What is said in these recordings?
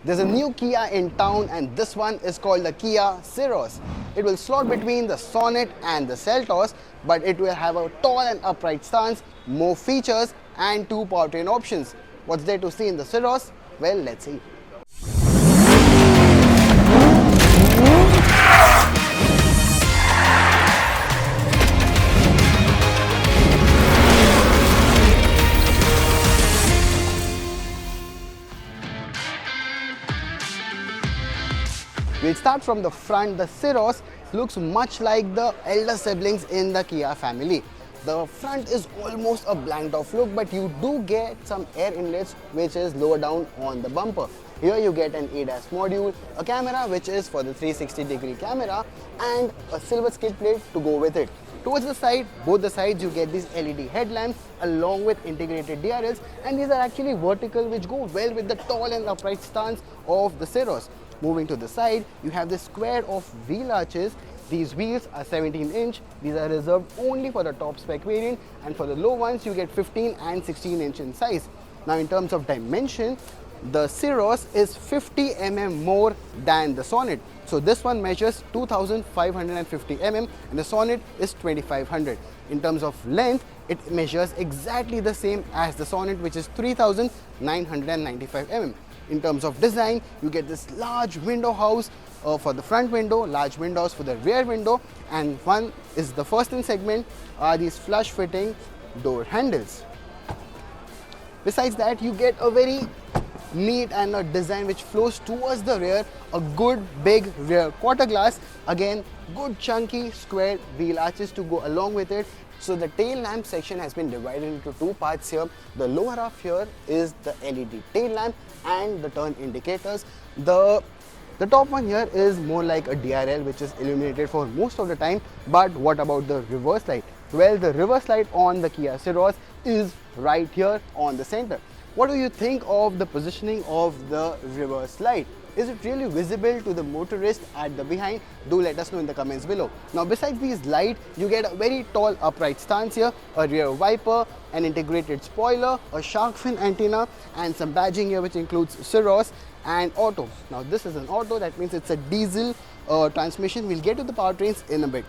There's a new Kia in town, and this one is called the Kia Syros. It will slot between the Sonet and the Seltos, but it will have a tall and upright stance, more features and 2 powertrain options. What's there to see in the Syros? Well, let's see. We'll start from the front. The Syros looks much like the elder siblings in the Kia family. The front is almost a blanked off look, but you do get some air inlets which is lower down on the bumper. Here you get an ADAS module, a camera which is for the 360-degree camera, and a silver skid plate to go with it. Towards the side, both the sides, you get these LED headlamps along with integrated DRLs, and these are actually vertical, which go well with the tall and upright stance of the Syros. Moving to the side, you have this square of wheel arches. These wheels are 17-inch. These are reserved only for the top spec variant, and for the low ones you get 15 and 16-inch in size. Now in terms of dimension, the Syros is 50 mm more than the Sonet. So this one measures 2550 mm and the Sonet is 2500. In terms of length, it measures exactly the same as the Sonet, which is 3995 mm. In terms of design, you get this large window house for the front window, large windows for the rear window, and one is the first in segment are these flush fitting door handles. Besides that, you get a very neat and a design which flows towards the rear, a good big rear quarter glass, again good chunky square wheel arches to go along with it. So the tail lamp section has been divided into 2 parts here. The lower half here is the LED tail lamp and the turn indicators. The top one here is more like a DRL, which is illuminated for most of the time. But what about the reverse light? Well, the reverse light on the Kia Syros is right here on the center. What do you think of the positioning of the reverse light? Is it really visible to the motorist at the behind? Do let us know in the comments below. Now besides these lights, you get a very tall upright stance here, a rear wiper, an integrated spoiler, a shark fin antenna, and some badging here which includes Syros and auto. Now this is an auto, that means it's a diesel transmission. We'll get to the powertrains in a bit.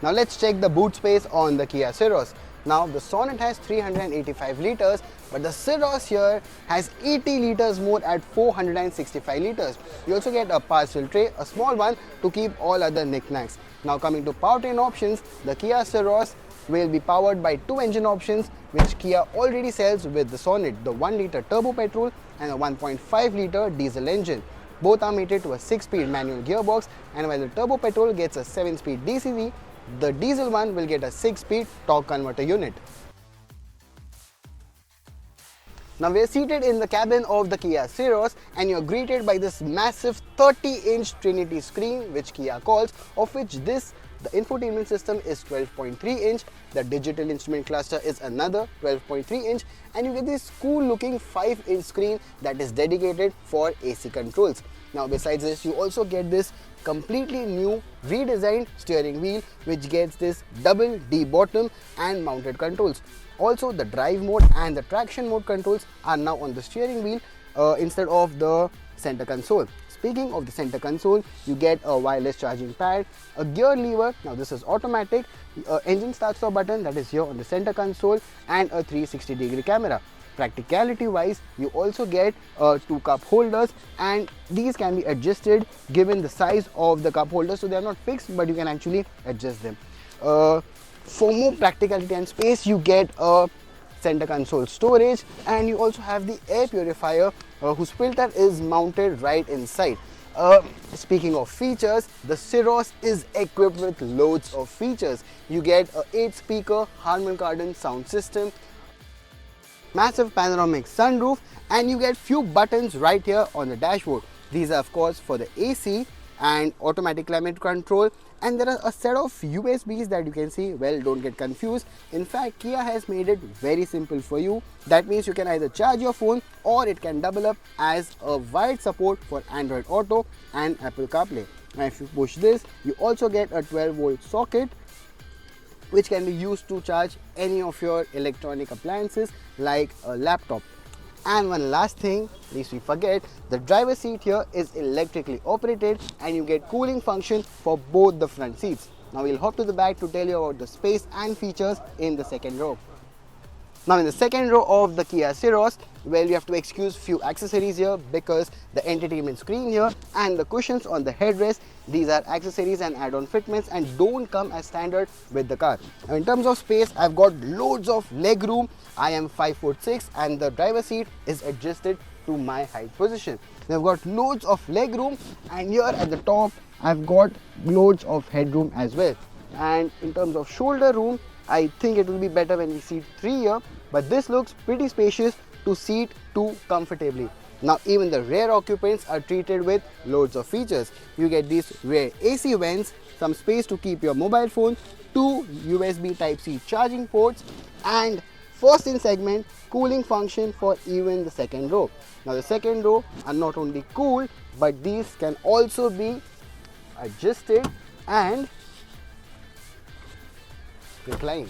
Now let's check the boot space on the Kia Syros. Now the Sonet has 385 liters, but the Syros here has 80 liters more at 465 liters. You also get a parcel tray, a small one to keep all other knickknacks. Now coming to powertrain options, the Kia Syros will be powered by 2 engine options which Kia already sells with the Sonet, the 1-liter turbo petrol and a 1.5-liter diesel engine. Both are mated to a 6-speed manual gearbox, and while the turbo petrol gets a 7-speed DCV, the diesel one will get a 6-speed torque converter unit. Now we are seated in the cabin of the Kia Syros, and you are greeted by this massive 30-inch Trinity screen which Kia calls, of which the infotainment system is 12.3 inch, the digital instrument cluster is another 12.3 inch, and you get this cool looking 5-inch screen that is dedicated for AC controls. Now besides this, you also get this completely new redesigned steering wheel which gets this double D bottom and mounted controls. Also the drive mode and the traction mode controls are now on the steering wheel instead of the center console. Speaking of the center console, you get a wireless charging pad, a gear lever, now this is automatic, engine start stop button that is here on the center console, and a 360-degree camera. Practicality wise, you also get 2 cup holders, and these can be adjusted given the size of the cup holder, so they are not fixed but you can actually adjust them. For more practicality and space, you get a center console storage, and you also have the air purifier whose filter is mounted right inside. Speaking of features, the Syros is equipped with loads of features. You get a 8-speaker Harman Kardon sound system, massive panoramic sunroof, and you get few buttons right here on the dashboard. These are of course for the AC and automatic climate control, and there are a set of USBs that you can see. Well, don't get confused. In fact, Kia has made it very simple for you. That means you can either charge your phone or it can double up as a wide support for Android Auto and Apple CarPlay. Now if you push this, you also get a 12-volt socket which can be used to charge any of your electronic appliances like a laptop. And one last thing, lest we forget, the driver's seat here is electrically operated and you get cooling function for both the front seats. Now we'll hop to the back to tell you about the space and features in the second row. Now in the second row of the Kia Syros, well, you have to excuse few accessories here because the entertainment screen here and the cushions on the headrest, these are accessories and add-on fitments and don't come as standard with the car. Now in terms of space, I've got loads of leg room. I am 5'6" and the driver seat is adjusted to my height position. I've got loads of leg room and here at the top, I've got loads of headroom as well. And in terms of shoulder room, I think it will be better when we seat 3 here, but this looks pretty spacious to seat 2 comfortably. Now even the rear occupants are treated with loads of features. You get these rear AC vents, some space to keep your mobile phone, 2 USB Type-C charging ports and first in segment cooling function for even the second row. Now the second row are not only cool, but these can also be adjusted and reclined.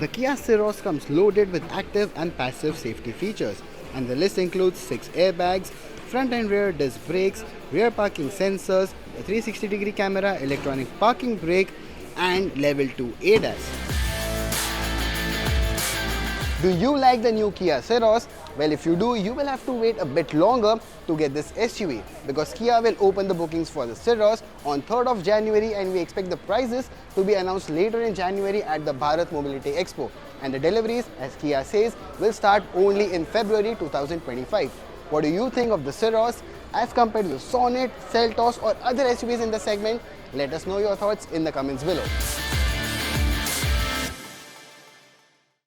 The Kia Syros comes loaded with active and passive safety features, and the list includes 6 airbags, front and rear disc brakes, rear parking sensors, a 360-degree camera, electronic parking brake and level 2 ADAS. Do you like the new Kia Syros? Well, if you do, you will have to wait a bit longer to get this SUV because Kia will open the bookings for the Syros on 3rd of January and we expect the prices to be announced later in January at the Bharat Mobility Expo. And the deliveries, as Kia says, will start only in February 2025. What do you think of the Syros as compared to the Sonet, Seltos or other SUVs in the segment? Let us know your thoughts in the comments below.